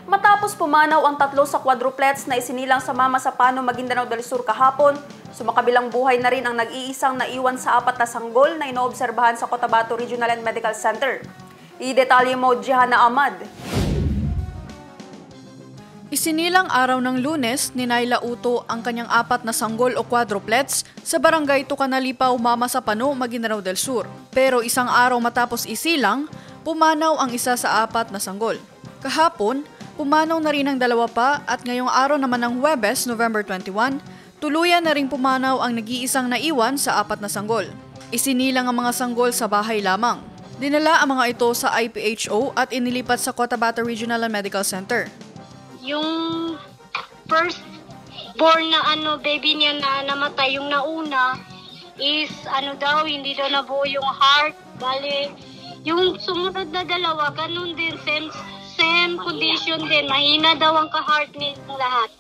Matapos pumanaw ang 3 sa quadruplets na isinilang sa Mama Sapano, Maguindanao del Sur kahapon, sumakabilang buhay na rin ang nag-iisang naiwan sa 4 na sanggol na inoobserbahan sa Cotabato Regional and Medical Center. I-detalye mo, Jihanna Ahmad. Isinilang araw ng Lunes ni Naila Uto ang kanyang 4 na sanggol o quadruplets sa barangay Tucanalipaw, Mama Sapano, Maguindanao del Sur. Pero isang araw matapos isilang, pumanaw ang isa sa 4 na sanggol. Kahapon, pumanaw na rin ang 2 pa at ngayong araw naman ng Huwebes, November 21, tuluyan na rin pumanaw ang nag-iisang naiwan sa 4 na sanggol. Isinilang ang mga sanggol sa bahay lamang. Dinala ang mga ito sa IPHO at inilipat sa Cotabato Regional and Medical Center. Yung first born na baby niya na namatay, yung nauna is hindi daw nabuo yung heart. Bali, yung sumunod na 2, ganun din, same condition din, mahina daw ang ka-heart nilang lahat.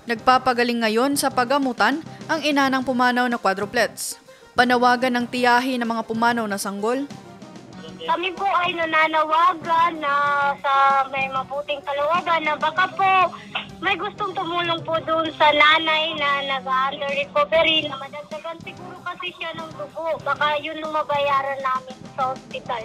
Nagpapagaling ngayon sa pagamutan ang ina ng pumanaw na quadruplets. Panawagan ng tiyahi ng mga pumanaw na sanggol. Kami po ay nananawagan na sa may mabuting kalawagan na baka po may gustong tumulong po doon sa nanay na nag-under recovery na madagdagan siguro kasi siya ng dugo. Baka yun ang mabayaran namin sa hospital.